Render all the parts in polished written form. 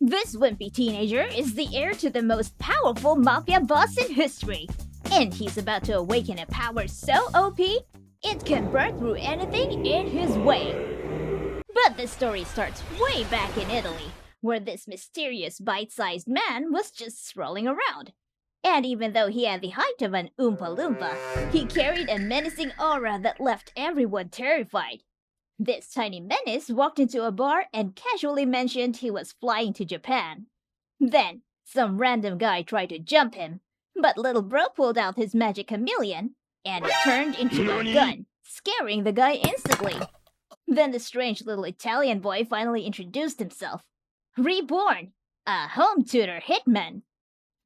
This wimpy teenager is the heir to the most powerful mafia boss in history, and he's about to awaken a power so OP, it can burn through anything in his way. But the story starts way back in Italy, where this mysterious bite-sized man was just strolling around. And even though he had the height of an Oompa Loompa, he carried a menacing aura that left everyone terrified. This tiny menace walked into a bar and casually mentioned he was flying to Japan. Then, some random guy tried to jump him, but little bro pulled out his magic chameleon, and it turned into a gun, scaring the guy instantly. Then the strange little Italian boy finally introduced himself. Reborn, a home tutor hitman.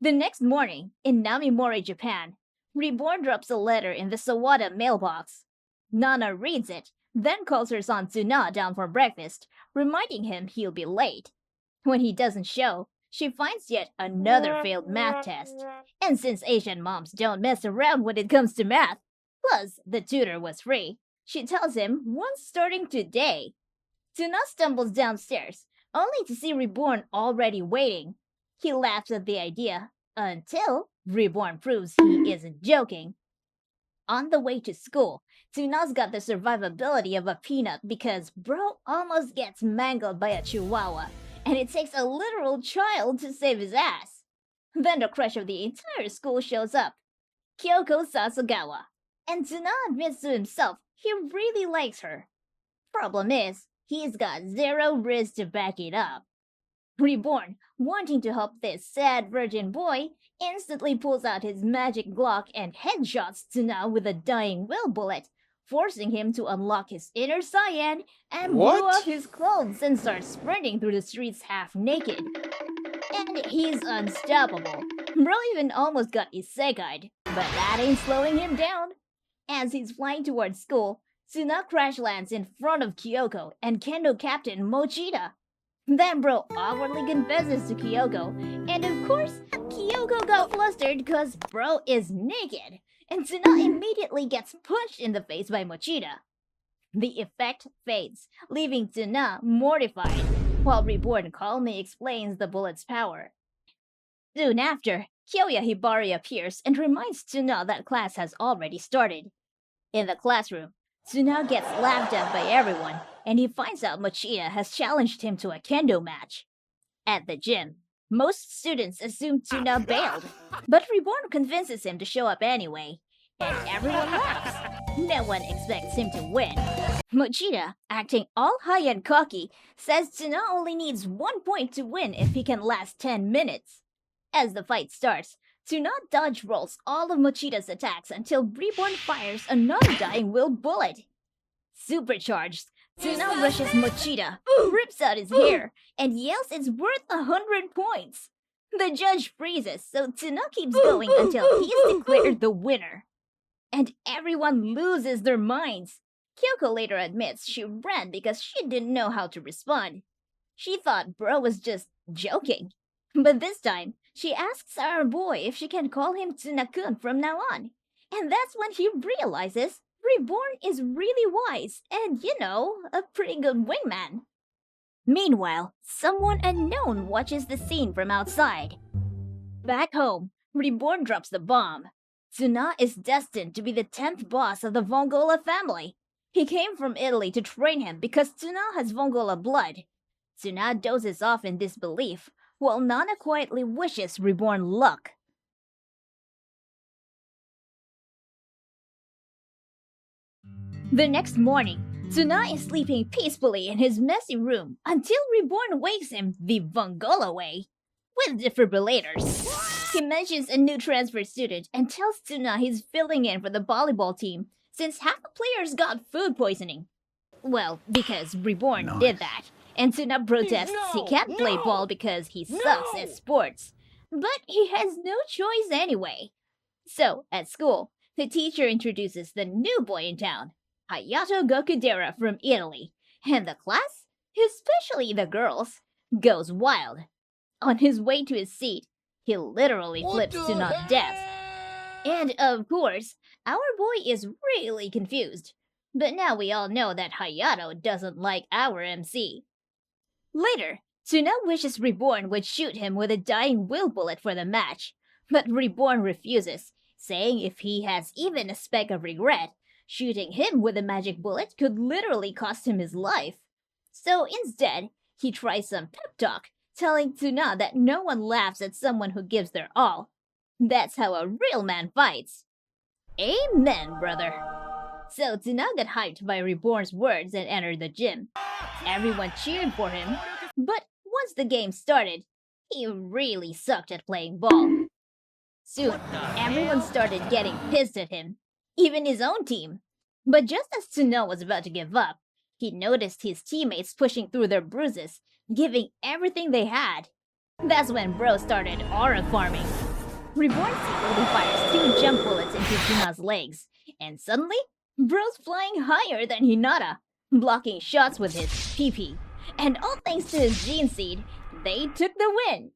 The next morning, in Namimori, Japan, Reborn drops a letter in the Sawada mailbox. Nana reads it, then calls her son Tsuna down for breakfast, reminding him he'll be late. When he doesn't show, she finds yet another failed math test. And since Asian moms don't mess around when it comes to math, plus the tutor was free, she tells him one's starting today. Tsuna stumbles downstairs, only to see Reborn already waiting. He laughs at the idea, until Reborn proves he isn't joking. On the way to school, Tsuna's got the survivability of a peanut because bro almost gets mangled by a chihuahua, and it takes a literal child to save his ass. Then the crush of the entire school shows up, Kyoko Sasagawa, and Tsuna admits to himself he really likes her. Problem is, he's got zero riz to back it up. Reborn, wanting to help this sad virgin boy, instantly pulls out his magic Glock and headshots Tsuna with a dying will bullet, forcing him to unlock his inner cyan and blow off his clothes and start sprinting through the streets half naked. And he's unstoppable. Bro even almost got isekai'd, but that ain't slowing him down. As he's flying towards school, Tsuna crash lands in front of Kyoko and Kendo Captain Mochida. Then bro awkwardly confesses to Kyoko, and of course, Kyoko got flustered cause bro is naked, and Tsuna immediately gets punched in the face by Mochida. The effect fades, leaving Tsuna mortified, while Reborn calmly explains the bullet's power. Soon after, Kyoya Hibari appears and reminds Tsuna that class has already started. In the classroom, Tsuna gets laughed at by everyone, and he finds out Mochida has challenged him to a kendo match. At the gym, most students assume Tsuna bailed, but Reborn convinces him to show up anyway, and everyone laughs. No one expects him to win. Mochida, acting all high and cocky, says Tsuna only needs 1 point to win if he can last 10 minutes. As the fight starts, Tsuna dodge rolls all of Mochida's attacks until Reborn fires another dying will bullet. Supercharged, Tsuna rushes Mochida, rips out his hair, and yells it's worth 100 points. The judge freezes, so Tsuna keeps going until he's declared the winner. And everyone loses their minds. Kyoko later admits she ran because she didn't know how to respond. She thought bro was just joking. But this time, she asks our boy if she can call him Tsuna-kun from now on. And that's when he realizes Reborn is really wise and, a pretty good wingman. Meanwhile, someone unknown watches the scene from outside. Back home, Reborn drops the bomb. Tsuna is destined to be the 10th boss of the Vongola family. He came from Italy to train him because Tsuna has Vongola blood. Tsuna dozes off in disbelief, while Nana quietly wishes Reborn luck. The next morning, Tsuna is sleeping peacefully in his messy room until Reborn wakes him the Vongola way, with defibrillators. He mentions a new transfer student and tells Tsuna he's filling in for the volleyball team since half the players got food poisoning. Well, because Reborn did that. And Tsuna protests he can't play ball because he sucks at sports. But he has no choice anyway. So, at school, the teacher introduces the new boy in town, Hayato Gokudera from Italy. And the class, especially the girls, goes wild. On his way to his seat, he literally flips Tsuna's desk. And of course, our boy is really confused. But now we all know that Hayato doesn't like our MC. Later, Tsuna wishes Reborn would shoot him with a dying will bullet for the match, but Reborn refuses, saying if he has even a speck of regret, shooting him with a magic bullet could literally cost him his life. So instead, he tries some pep talk, telling Tsuna that no one laughs at someone who gives their all. That's how a real man fights. Amen, brother. So Tsuna got hyped by Reborn's words and entered the gym. Everyone cheered for him, but once the game started, he really sucked at playing ball. Soon, everyone started getting pissed at him, even his own team. But just as Tsuna was about to give up, he noticed his teammates pushing through their bruises, giving everything they had. That's when Bro started aura farming. Reborn secretly fires 2 jump bullets into Tsuna's legs, and suddenly, Bro's flying higher than Hinata, blocking shots with his PP. And all thanks to his gene seed, they took the win.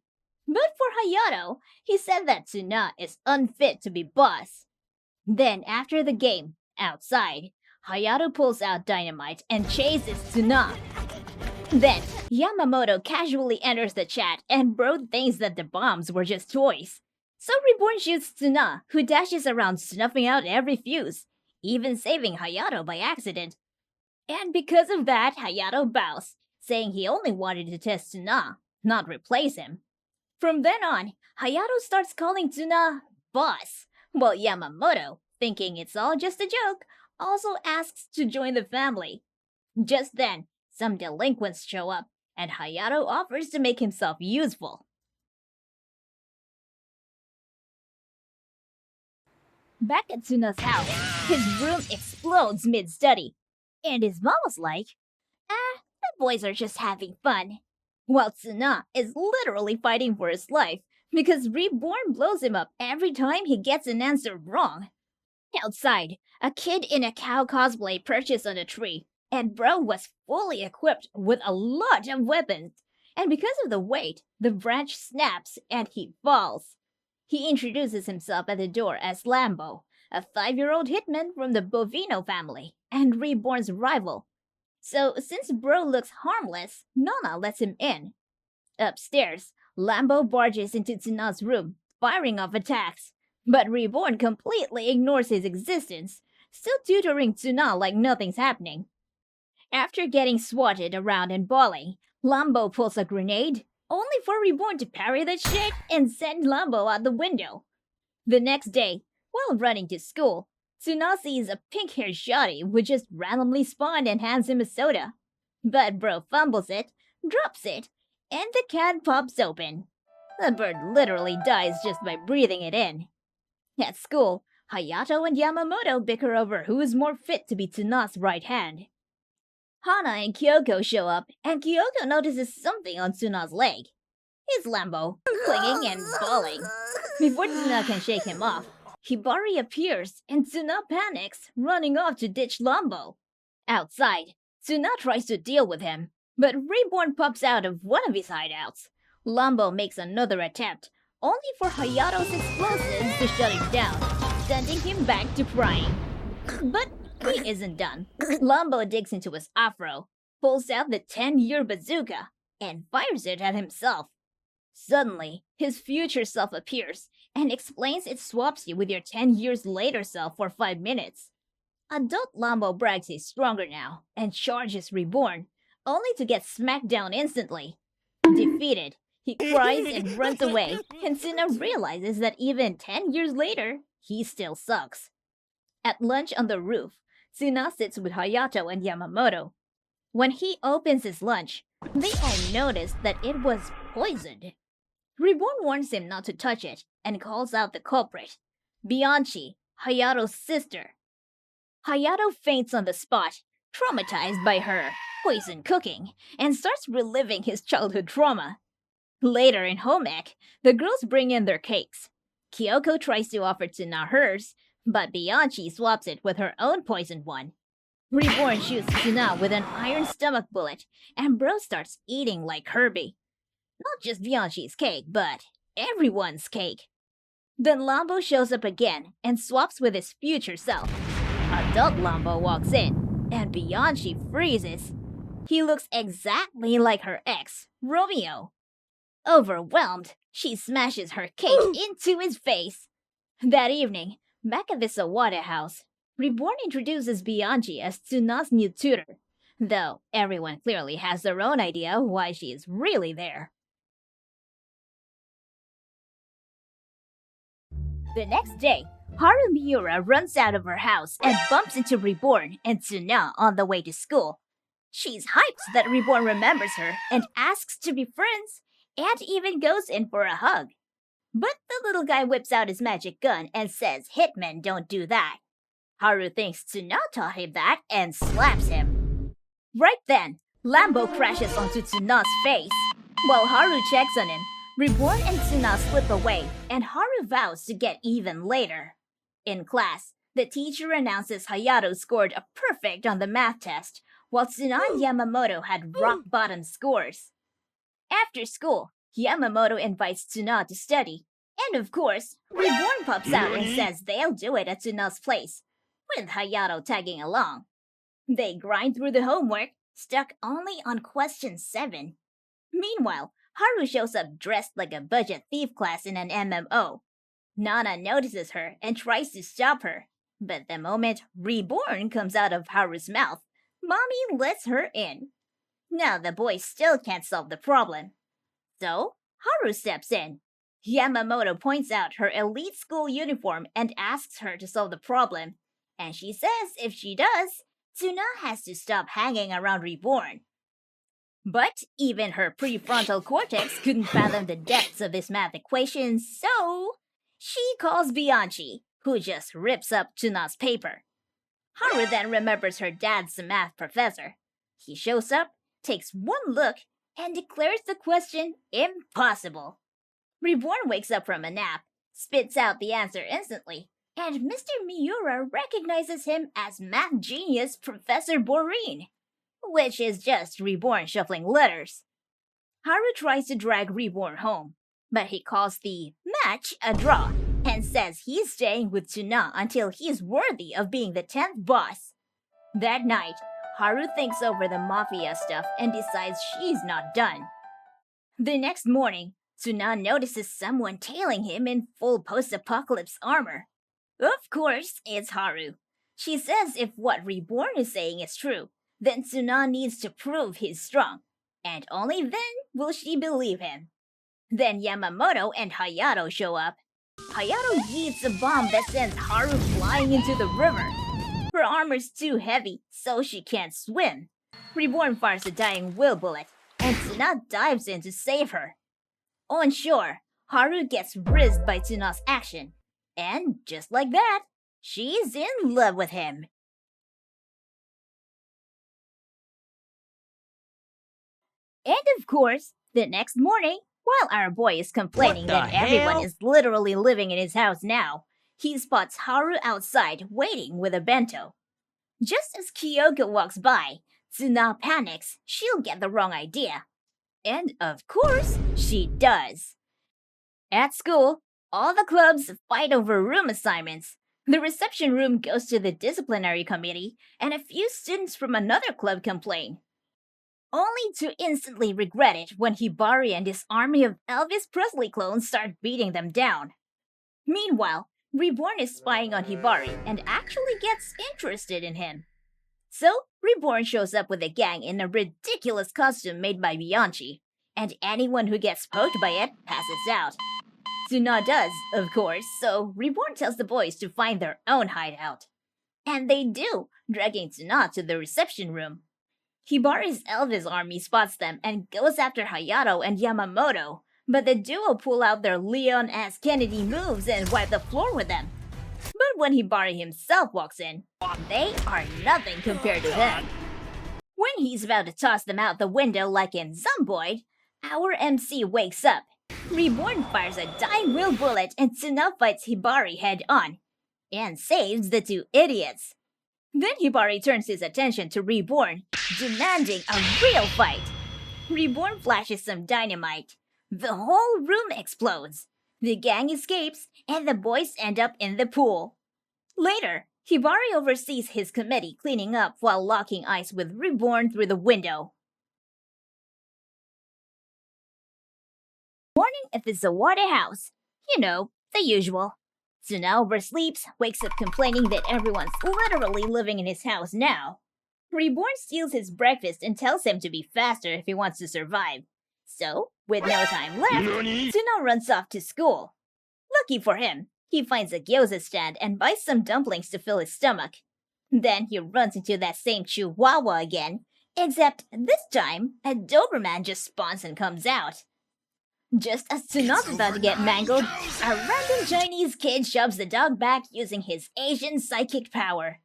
But for Hayato, he said that Tsuna is unfit to be boss. Then after the game, outside, Hayato pulls out dynamite and chases Tsuna. Then, Yamamoto casually enters the chat and Bro thinks that the bombs were just toys. So Reborn shoots Tsuna, who dashes around snuffing out every fuse, even saving Hayato by accident. And because of that, Hayato bows, saying he only wanted to test Tsuna, not replace him. From then on, Hayato starts calling Tsuna boss, while Yamamoto, thinking it's all just a joke, also asks to join the family. Just then, some delinquents show up, and Hayato offers to make himself useful. Back at Tsuna's house, his room explodes mid-study, and his mom was like, the boys are just having fun. While Tsuna is literally fighting for his life because Reborn blows him up every time he gets an answer wrong. Outside, a kid in a cow cosplay perches on a tree, and Bro was fully equipped with a lot of weapons. And because of the weight, the branch snaps and he falls. He introduces himself at the door as Lambo, a 5-year-old hitman from the Bovino family, and Reborn's rival. So, since Bro looks harmless, Nana lets him in. Upstairs, Lambo barges into Tsuna's room, firing off attacks. But Reborn completely ignores his existence, still tutoring Tsuna like nothing's happening. After getting swatted around and bawling, Lambo pulls a grenade, only for Reborn to parry the shit and send Lambo out the window. The next day, while running to school, Tsuna sees a pink-haired shawty who just randomly spawned and hands him a soda. But Bro fumbles it, drops it, and the can pops open. The bird literally dies just by breathing it in. At school, Hayato and Yamamoto bicker over who is more fit to be Tsuna's right hand. Hana and Kyoko show up, and Kyoko notices something on Tsuna's leg. It's Lambo, clinging and bawling. Before Tsuna can shake him off, Hibari appears, and Tsuna panics, running off to ditch Lambo. Outside, Tsuna tries to deal with him, but Reborn pops out of one of his hideouts. Lambo makes another attempt, only for Hayato's explosives to shut him down, sending him back to crying. But he isn't done. Lambo digs into his afro, pulls out the 10-year bazooka, and fires it at himself. Suddenly, his future self appears and explains it swaps you with your 10 years later self for 5 minutes. Adult Lambo brags he's stronger now and charges Reborn, only to get smacked down instantly. Defeated, he cries and runs away, and Tsuna realizes that even 10 years later, he still sucks. At lunch on the roof, Tsuna sits with Hayato and Yamamoto. When he opens his lunch, they all notice that it was poisoned. Reborn warns him not to touch it and calls out the culprit, Bianchi, Hayato's sister. Hayato faints on the spot, traumatized by her poison cooking, and starts reliving his childhood trauma. Later in home ec, the girls bring in their cakes. Kyoko tries to offer Tsuna hers, but Bianchi swaps it with her own poisoned one. Reborn shoots Tsuna with an iron stomach bullet, and Bro starts eating like Herbie. Not just Bianchi's cake, but everyone's cake. Then Lambo shows up again and swaps with his future self. Adult Lambo walks in, and Bianchi freezes. He looks exactly like her ex, Romeo. Overwhelmed, she smashes her cake into his face. That evening, back at the Sawada house, Reborn introduces Bianchi as Tsuna's new tutor, though everyone clearly has their own idea why she is really there. The next day, Haru Miura runs out of her house and bumps into Reborn and Tsuna on the way to school. She's hyped that Reborn remembers her and asks to be friends, and even goes in for a hug. But the little guy whips out his magic gun and says hitmen don't do that. Haru thinks Tsuna taught him that and slaps him. Right then, Lambo crashes onto Tsuna's face. While Haru checks on him, Reborn and Tsuna slip away, and Haru vows to get even later. In class, the teacher announces Hayato scored a perfect on the math test, while Tsuna and Yamamoto had rock-bottom scores. After school, Yamamoto invites Tsuna to study, and of course, Reborn pops out and says they'll do it at Tsuna's place, with Hayato tagging along. They grind through the homework, stuck only on question 7. Meanwhile, Haru shows up dressed like a budget thief class in an MMO. Nana notices her and tries to stop her, but the moment Reborn comes out of Haru's mouth, Mommy lets her in. Now the boys still can't solve the problem. So, Haru steps in. Yamamoto points out her elite school uniform and asks her to solve the problem, and she says if she does, Tsuna has to stop hanging around Reborn. But even her prefrontal cortex couldn't fathom the depths of this math equation, so she calls Bianchi, who just rips up Tsuna's paper. Haru then remembers her dad's a math professor. He shows up, takes one look, and declares the question impossible. Reborn wakes up from a nap, spits out the answer instantly, and Mr. Miura recognizes him as math genius Professor Borin, which is just Reborn shuffling letters. Haru tries to drag Reborn home, but he calls the match a draw and says he's staying with Tsuna until he's worthy of being the 10th boss. That night, Haru thinks over the mafia stuff and decides she's not done. The next morning, Tsuna notices someone tailing him in full post-apocalypse armor. Of course, it's Haru. She says if what Reborn is saying is true, then Tsuna needs to prove he's strong, and only then will she believe him. Then Yamamoto and Hayato show up. Hayato yeets a bomb that sends Haru flying into the river. Her armor's too heavy, so she can't swim. Reborn fires a dying will bullet, and Tsuna dives in to save her. On shore, Haru gets rizzed by Tsuna's action, and just like that, she's in love with him. And of course, the next morning, while our boy is complaining that everyone is literally living in his house now, he spots Haru outside waiting with a bento. Just as Kyoko walks by, Tsuna panics she'll get the wrong idea. And of course, she does. At school, all the clubs fight over room assignments. The reception room goes to the disciplinary committee, and a few students from another club complain. Only to instantly regret it when Hibari and his army of Elvis Presley clones start beating them down. Meanwhile, Reborn is spying on Hibari and actually gets interested in him. So, Reborn shows up with a gang in a ridiculous costume made by Bianchi, and anyone who gets poked by it passes out. Tsuna does, of course, so Reborn tells the boys to find their own hideout. And they do, dragging Tsuna to the reception room. Hibari's Elvis army spots them and goes after Hayato and Yamamoto, but the duo pull out their Leon S. Kennedy moves and wipe the floor with them. But when Hibari himself walks in, they are nothing compared to him. When he's about to toss them out the window like in Zomboid, our MC wakes up. Reborn fires a dying will bullet and Tsuna fights Hibari head on, and saves the two idiots. Then Hibari turns his attention to Reborn, demanding a real fight. Reborn flashes some dynamite. The whole room explodes. The gang escapes, and the boys end up in the pool. Later, Hibari oversees his committee cleaning up while locking eyes with Reborn through the window. Morning at the Zawada house. You know, the usual. Tsuna oversleeps, wakes up complaining that everyone's literally living in his house now. Reborn steals his breakfast and tells him to be faster if he wants to survive. So, with no time left, Tsuna runs off to school. Lucky for him, he finds a gyoza stand and buys some dumplings to fill his stomach. Then he runs into that same chihuahua again, except this time, a Doberman just spawns and comes out. Just as Tsuna's about to get mangled, a random Chinese kid shoves the dog back using his Asian psychic power.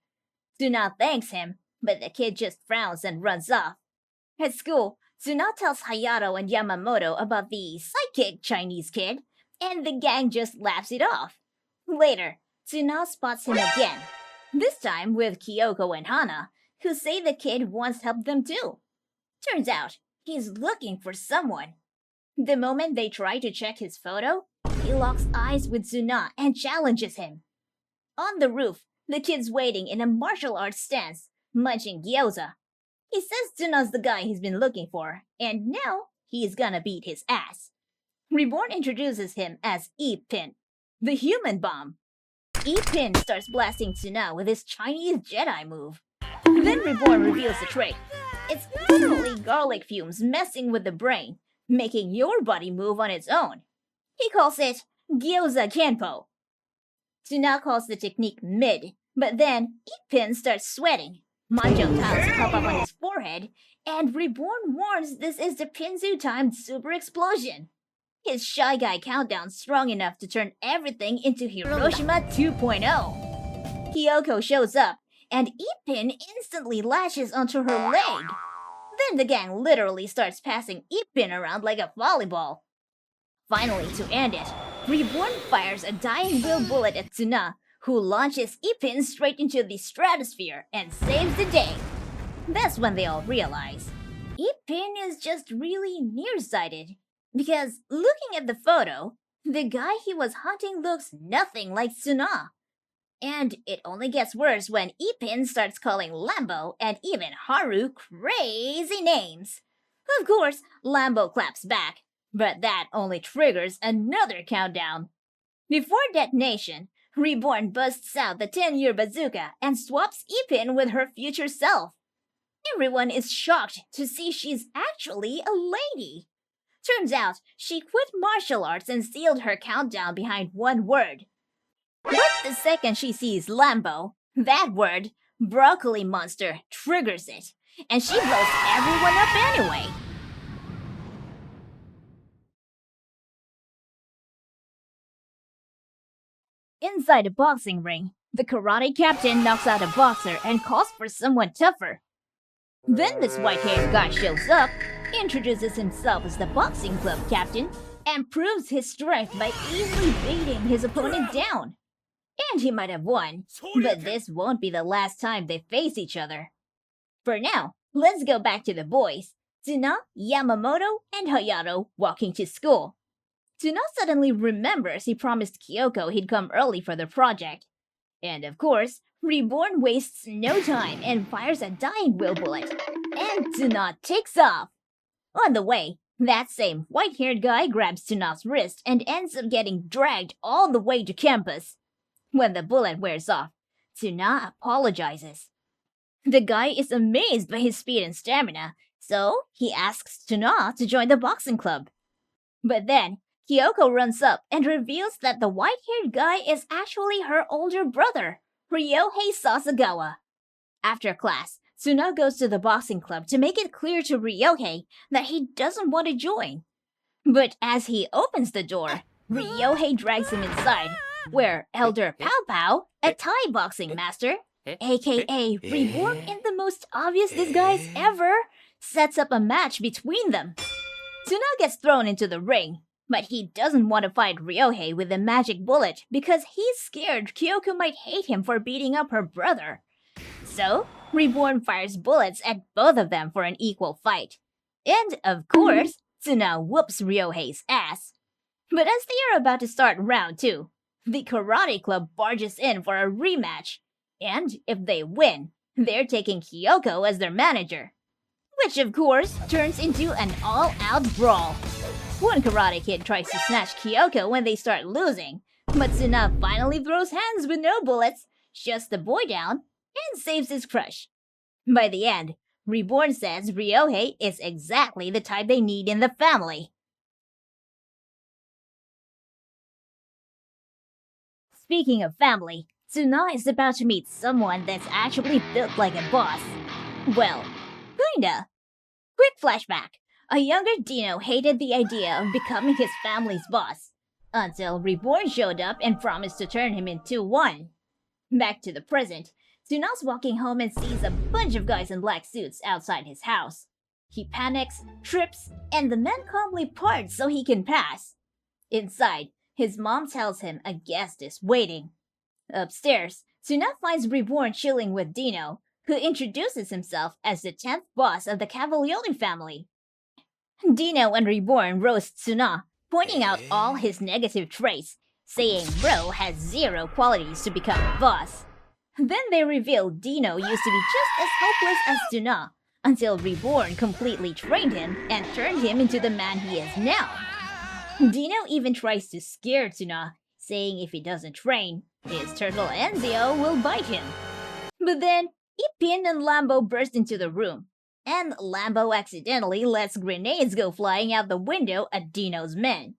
Tsuna thanks him, but the kid just frowns and runs off. At school, Tsuna tells Hayato and Yamamoto about the psychic Chinese kid, and the gang just laughs it off. Later, Tsuna spots him again, this time with Kyoko and Hana, who say the kid once helped them too. Turns out, he's looking for someone. The moment they try to check his photo, he locks eyes with Tsuna and challenges him. On the roof, the kid's waiting in a martial arts stance, munching gyoza. He says Tsuna's the guy he's been looking for, and now he's gonna beat his ass. Reborn introduces him as E-Pin, the human bomb. E-Pin starts blasting Tsuna with his Chinese Jedi move. Then Reborn reveals the trick. It's literally garlic fumes messing with the brain, making your body move on its own. He calls it Gyoza Kenpo. Tsuna calls the technique mid, but then E-Pin starts sweating. Macho tiles pop up on his forehead, and Reborn warns this is the Pinzu-timed super explosion. His Shy Guy countdown strong enough to turn everything into Hiroshima 2.0. Kyoko shows up, and E-Pin instantly lashes onto her leg. Then the gang literally starts passing E-Pin around like a volleyball. Finally, to end it, Reborn fires a dying will bullet at Tsuna, who launches E-Pin straight into the stratosphere and saves the day. That's when they all realize E-Pin is just really nearsighted. Because looking at the photo, the guy he was hunting looks nothing like Tsuna. And it only gets worse when E-Pin starts calling Lambo and even Haru crazy names. Of course, Lambo claps back, but that only triggers another countdown. Before detonation, Reborn busts out the 10-year bazooka and swaps E-Pin with her future self. Everyone is shocked to see she's actually a lady. Turns out, she quit martial arts and sealed her countdown behind one word. But the second she sees Lambo, that word, broccoli monster, triggers it, and she blows everyone up anyway. Inside a boxing ring, the karate captain knocks out a boxer and calls for someone tougher. Then this white-haired guy shows up, introduces himself as the boxing club captain, and proves his strength by easily beating his opponent down. And he might have won, but this won't be the last time they face each other. For now, let's go back to the boys, Tsuna, Yamamoto, and Hayato walking to school. Tsuna suddenly remembers he promised Kyoko he'd come early for the project. And of course, Reborn wastes no time and fires a dying will bullet, and Tsuna takes off. On the way, that same white-haired guy grabs Tsuna's wrist and ends up getting dragged all the way to campus. When the bullet wears off, Tsuna apologizes. The guy is amazed by his speed and stamina, so he asks Tsuna to join the boxing club. But then, Kyoko runs up and reveals that the white-haired guy is actually her older brother, Ryohei Sasagawa. After class, Tsuna goes to the boxing club to make it clear to Ryohei that he doesn't want to join. But as he opens the door, Ryohei drags him inside, where Elder Pow Pow, a Thai boxing master, aka Reborn in the most obvious disguise ever, sets up a match between them. Tsuna gets thrown into the ring, but he doesn't want to fight Ryohei with the magic bullet because he's scared Kyoko might hate him for beating up her brother. So, Reborn fires bullets at both of them for an equal fight. And, of course, Tsuna whoops Ryohei's ass. But as they are about to start round 2, the karate club barges in for a rematch. And if they win, they're taking Kyoko as their manager. Which of course turns into an all-out brawl. One karate kid tries to snatch Kyoko when they start losing, but Tsuna finally throws hands with no bullets, shuts the boy down, and saves his crush. By the end, Reborn says Ryohei is exactly the type they need in the family. Speaking of family, Tsuna is about to meet someone that's actually built like a boss. Well, kinda. Quick flashback. A younger Dino hated the idea of becoming his family's boss, until Reborn showed up and promised to turn him into one. Back to the present, Tsuna's walking home and sees a bunch of guys in black suits outside his house. He panics, trips, and the men calmly part so he can pass. Inside, his mom tells him a guest is waiting. Upstairs, Tsuna finds Reborn chilling with Dino, who introduces himself as the 10th boss of the Kowling family. Dino and Reborn roast Tsuna, pointing out all his negative traits, saying Bro has zero qualities to become a boss. Then they reveal Dino used to be just as hopeless as Tsuna, until Reborn completely trained him and turned him into the man he is now. Dino even tries to scare Tsuna, saying if he doesn't train, his turtle Enzio will bite him. But then, Ipin and Lambo burst into the room, and Lambo accidentally lets grenades go flying out the window at Dino's men.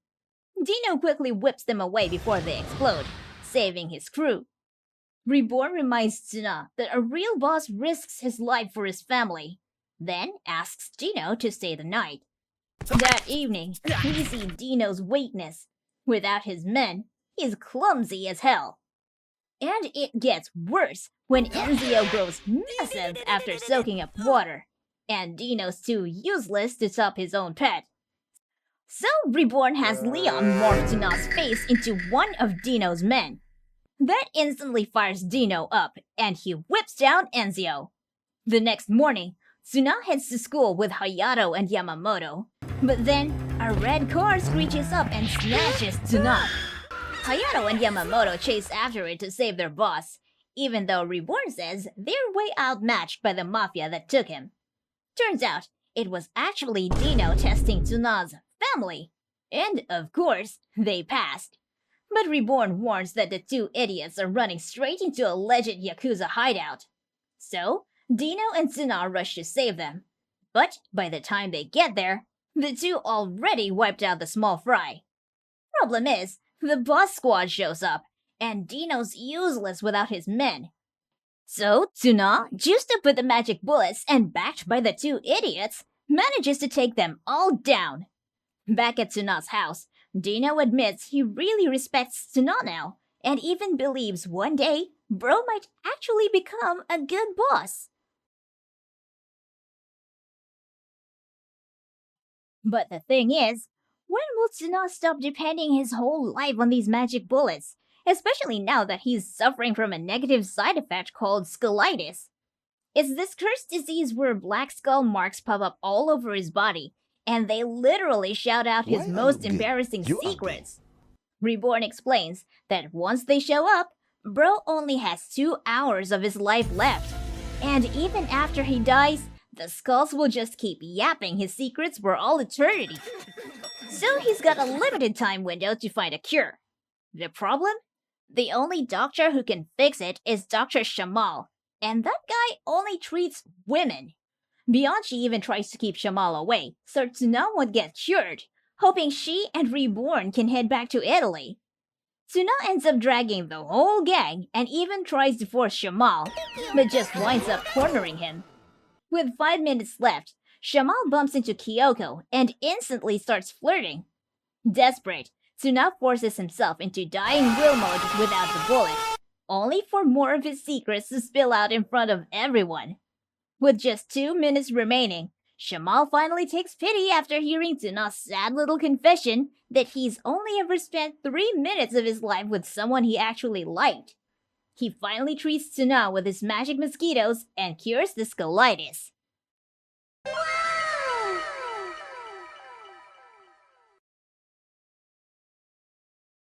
Dino quickly whips them away before they explode, saving his crew. Reborn reminds Tsuna that a real boss risks his life for his family, then asks Dino to stay the night. That evening, we see Dino's weakness. Without his men, he's clumsy as hell. And it gets worse when Enzio grows massive after soaking up water, and Dino's too useless to stop his own pet. So Reborn has Leon morph Tsuna's face into one of Dino's men. That instantly fires Dino up, and he whips down Enzio. The next morning, Tsuna heads to school with Hayato and Yamamoto, but then a red car screeches up and snatches Tsuna. Hayato and Yamamoto chase after it to save their boss, even though Reborn says they're way outmatched by the mafia that took him. Turns out, it was actually Dino testing Tsuna's family, and of course, they passed. But Reborn warns that the two idiots are running straight into a alleged Yakuza hideout. So, Dino and Tsuna rush to save them. But by the time they get there, the two already wiped out the small fry. Problem is, the boss squad shows up, and Dino's useless without his men. So, Tsuna, juiced up with the magic bullets and backed by the two idiots, manages to take them all down. Back at Tsuna's house, Dino admits he really respects Tsuna now, and even believes one day, Bro might actually become a good boss. But the thing is, when will Tsuna stop depending his whole life on these magic bullets? Especially now that he's suffering from a negative side effect called scoliosis. It's this cursed disease where black skull marks pop up all over his body, and they literally shout out his most embarrassing secrets. Reborn explains that once they show up, Bro only has 2 hours of his life left, and even after he dies, the skulls will just keep yapping his secrets for all eternity. So he's got a limited time window to find a cure. The problem? The only doctor who can fix it is Dr. Shamal, and that guy only treats women. Bianchi even tries to keep Shamal away, so Tsuna won't get cured, hoping she and Reborn can head back to Italy. Tsuna ends up dragging the whole gang and even tries to force Shamal, but just winds up cornering him. With 5 minutes left, Shamal bumps into Kyoko and instantly starts flirting. Desperate, Tsuna forces himself into dying will mode without the bullet, only for more of his secrets to spill out in front of everyone. With just 2 minutes remaining, Shamal finally takes pity after hearing Tsuna's sad little confession that he's only ever spent 3 minutes of his life with someone he actually liked. He finally treats Tsuna with his magic mosquitoes and cures the scoliosis.